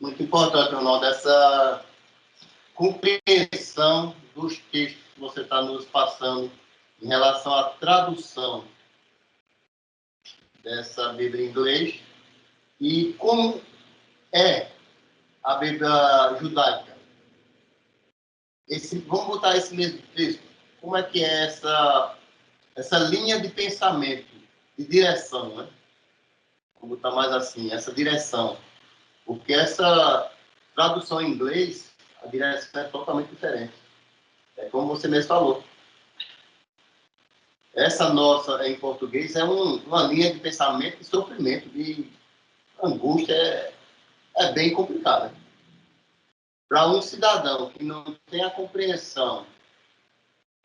Muito importante, Ronaldo, essa compreensão dos textos que você está nos passando em relação à tradução dessa Bíblia em inglês e como é a Bíblia judaica. Vamos botar esse mesmo texto. Como é que é essa linha de pensamento, de direção, né? Vou botar mais assim, essa direção. Porque essa tradução em inglês, a direção é totalmente diferente. É como você mesmo falou. Essa nossa, em português, é uma linha de pensamento, de sofrimento, de angústia, é bem complicada. Para um cidadão que não tem a compreensão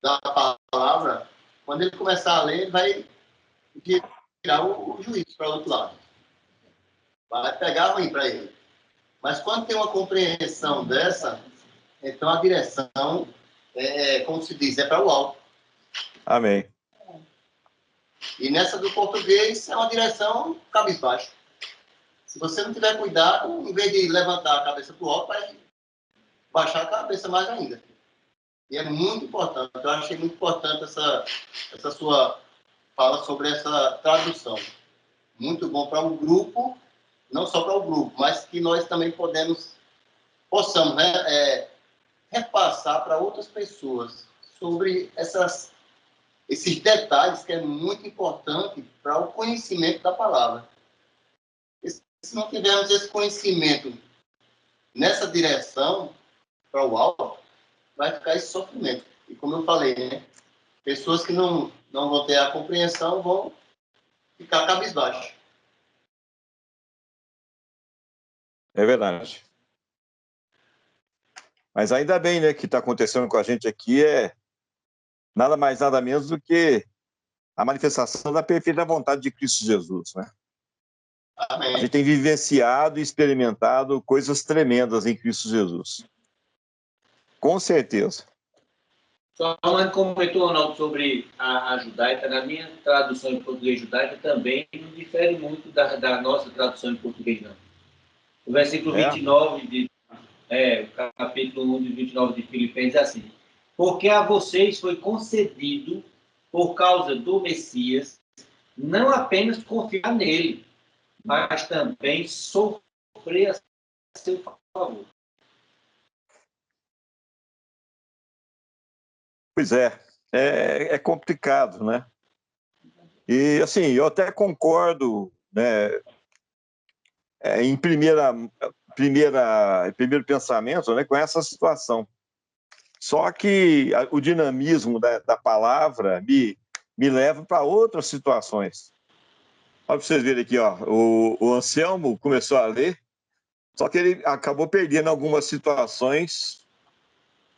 da palavra, quando ele começar a ler, ele vai tirar o juízo para o outro lado. Vai pegar ruim para ele. Mas quando tem uma compreensão dessa, então a direção, como se diz, é para o alto. Amém. E nessa do português é uma direção cabisbaixo. Se você não tiver cuidado, em vez de levantar a cabeça para o alto, vai baixar a cabeça mais ainda. E é muito importante. Eu achei muito importante essa sua fala sobre essa tradução. Muito bom para o grupo, não só para o grupo, mas que nós também possamos, né, repassar para outras pessoas sobre esses detalhes que é muito importante para o conhecimento da palavra. E se não tivermos esse conhecimento nessa direção, para o alto, vai ficar esse sofrimento. E como eu falei, né, pessoas que não vão ter a compreensão vão ficar cabisbaixo. É verdade. Mas ainda bem, né, que está acontecendo com a gente aqui é nada mais, nada menos do que a manifestação da perfeita vontade de Cristo Jesus, né? Amém. A gente tem vivenciado e experimentado coisas tremendas em Cristo Jesus. Com certeza. Só uma comentou, Ronaldo, sobre a judaica. Na minha tradução em português judaica também não difere muito da nossa tradução em português, não. O versículo 29, o capítulo 1 de 29 de Filipenses é assim: porque a vocês foi concedido, por causa do Messias, não apenas confiar nele, mas também sofrer a seu favor. Pois é complicado, né? E, assim, eu até concordo, né, em primeiro pensamento, né, com essa situação. Só que o dinamismo da palavra me leva para outras situações. Olha para vocês verem aqui, ó, o Anselmo começou a ler, só que ele acabou perdendo algumas situações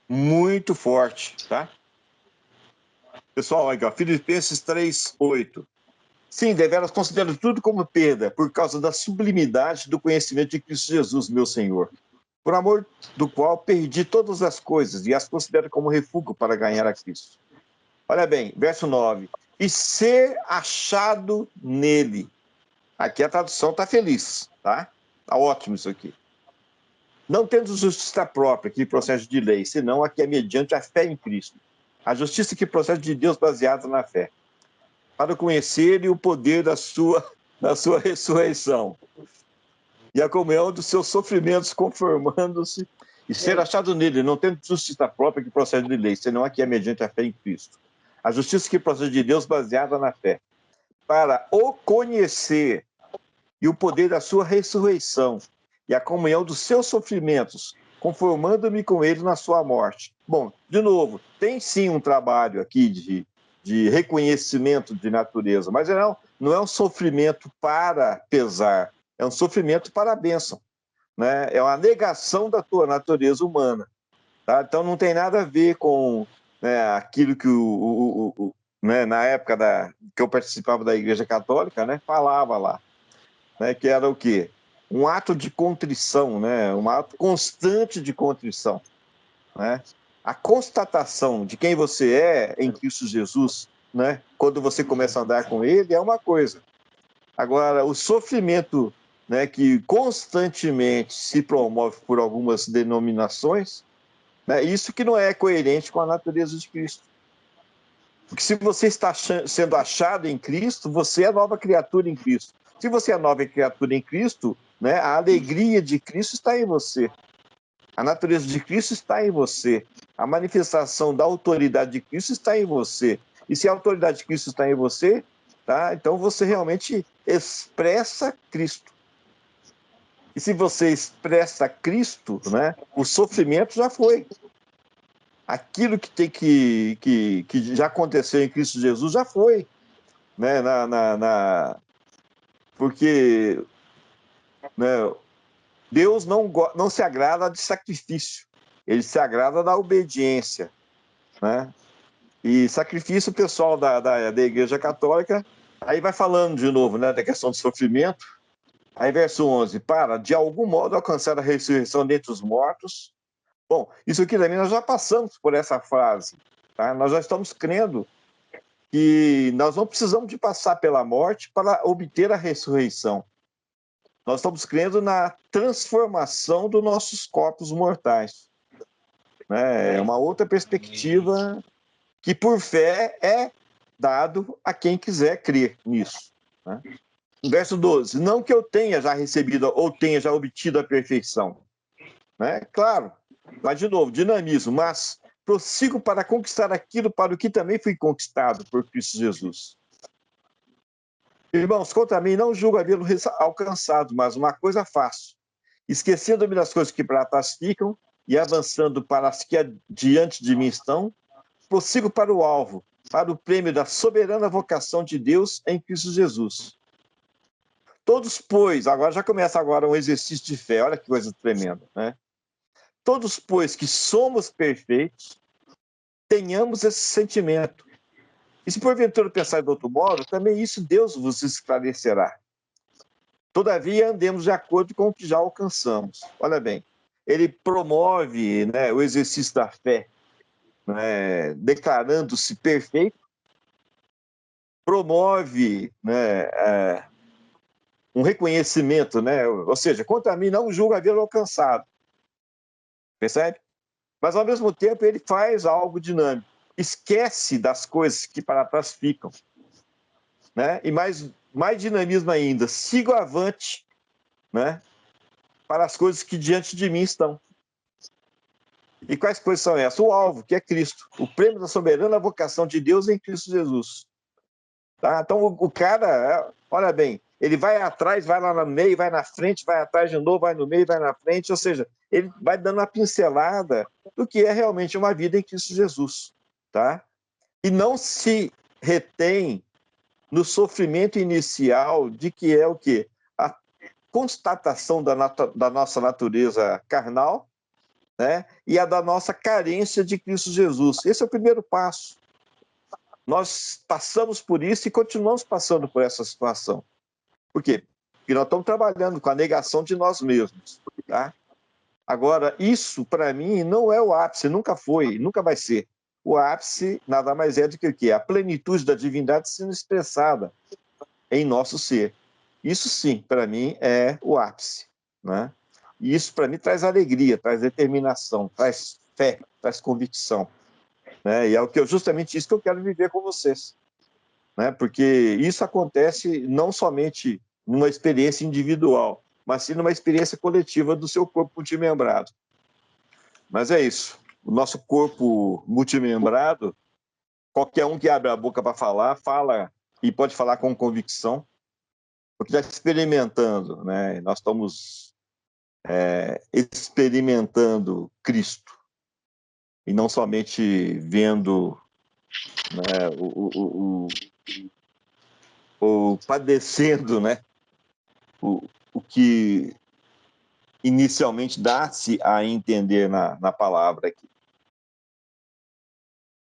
muito fortes, tá? Pessoal, olha aqui, ó, Filipenses 3:8. Sim, deveras considero tudo como perda, por causa da sublimidade do conhecimento de Cristo Jesus, meu Senhor, por amor do qual perdi todas as coisas e as considero como refúgio para ganhar a Cristo. Olha bem, verso 9. E ser achado nele. Aqui a tradução está feliz, tá? Tá ótimo isso aqui. Não tendo justiça própria, que procede de lei, senão a que é mediante a fé em Cristo. A justiça que procede de Deus baseada na fé. Para conhecer o poder da sua ressurreição. E a comunhão dos seus sofrimentos, conformando-se e ser achado nele, não tendo justiça própria que procede de lei, senão a que é mediante a fé em Cristo. A justiça que procede de Deus baseada na fé. Para o conhecer e o poder da sua ressurreição e a comunhão dos seus sofrimentos, conformando-me com ele na sua morte. Bom, de novo, tem sim um trabalho aqui de reconhecimento de natureza, mas não é um sofrimento para pesar, é um sofrimento para a bênção, né? É uma negação da tua natureza humana, tá? Então não tem nada a ver com, né, aquilo que né, na época que eu participava da Igreja Católica, né, falava lá, né, que era o quê? Um ato de contrição, né, um ato constante de contrição, né? A constatação de quem você é em Cristo Jesus, né, quando você começa a andar com ele, é uma coisa. Agora, o sofrimento né, que constantemente se promove por algumas denominações, né, isso que não é coerente com a natureza de Cristo. Porque se você está sendo achado em Cristo, você é nova criatura em Cristo. Se você é nova criatura em Cristo, né, a alegria de Cristo está em você. A natureza de Cristo está em você. A manifestação da autoridade de Cristo está em você. E se a autoridade de Cristo está em você, tá, então você realmente expressa Cristo. E se você expressa Cristo, né, o sofrimento já foi. Aquilo que tem que já aconteceu em Cristo Jesus já foi, né, porque, né, Deus não se agrada de sacrifício, ele se agrada da obediência, né? E sacrifício, o pessoal da Igreja Católica, aí vai falando de novo, né, da questão do sofrimento. Aí verso 11, para, de algum modo, alcançar a ressurreição dentre os mortos. Bom, isso aqui também nós já passamos por essa frase, tá? Nós já estamos crendo que nós não precisamos de passar pela morte para obter a ressurreição. Nós estamos crendo na transformação dos nossos corpos mortais, né? É uma outra perspectiva que, por fé, é dado a quem quiser crer nisso, né? Verso 12, não que eu tenha já recebido ou tenha já obtido a perfeição, né? Claro, mas de novo, dinamismo, mas prossigo para conquistar aquilo para o que também fui conquistado por Cristo Jesus. Irmãos, contra mim, não julgo havê-lo alcançado, mas uma coisa faço, esquecendo-me das coisas que para trás ficam e avançando para as que diante de mim estão, prossigo para o alvo, para o prêmio da soberana vocação de Deus em Cristo Jesus. Todos, pois, agora já começa agora um exercício de fé, olha que coisa tremenda, né? Todos, pois, que somos perfeitos, tenhamos esse sentimento. E se porventura pensar de outro modo, também isso Deus vos esclarecerá. Todavia, andemos de acordo com o que já alcançamos. Olha bem, ele promove, né, o exercício da fé, né, declarando-se perfeito, promove, né, um reconhecimento, né, ou seja, contra mim não julga havê-lo alcançado. Percebe? Mas, ao mesmo tempo, ele faz algo dinâmico. Esquece das coisas que para trás ficam, né? E mais dinamismo ainda, sigo avante, né, para as coisas que diante de mim estão. E quais coisas são essas? O alvo, que é Cristo, o prêmio da soberana vocação de Deus em Cristo Jesus. Tá? Então, o cara, olha bem, ele vai atrás, vai lá no meio, vai na frente, vai atrás de novo, vai no meio, vai na frente, ou seja, ele vai dando uma pincelada do que é realmente uma vida em Cristo Jesus, tá? E não se retém no sofrimento inicial de que é o quê? A constatação da nossa natureza carnal, né? E a da nossa carência de Cristo Jesus. Esse é o primeiro passo. Nós passamos por isso e continuamos passando por essa situação. Por quê? Porque nós estamos trabalhando com a negação de nós mesmos, tá? Agora, isso, para mim, não é o ápice, nunca foi, nunca vai ser. O ápice nada mais é do que o quê? A plenitude da divindade sendo expressada em nosso ser. Isso, sim, para mim, é o ápice, né? E isso, para mim, traz alegria, traz determinação, traz fé, traz convicção, né? E é justamente isso que eu quero viver com vocês, né? Porque isso acontece não somente numa experiência individual, mas sim numa experiência coletiva do seu corpo multimembrado. Mas é isso. O nosso corpo multimembrado, qualquer um que abre a boca para falar, fala e pode falar com convicção, porque está experimentando, né? Nós estamos experimentando Cristo e não somente vendo, né, o padecendo, né, o que inicialmente dá-se a entender na palavra aqui.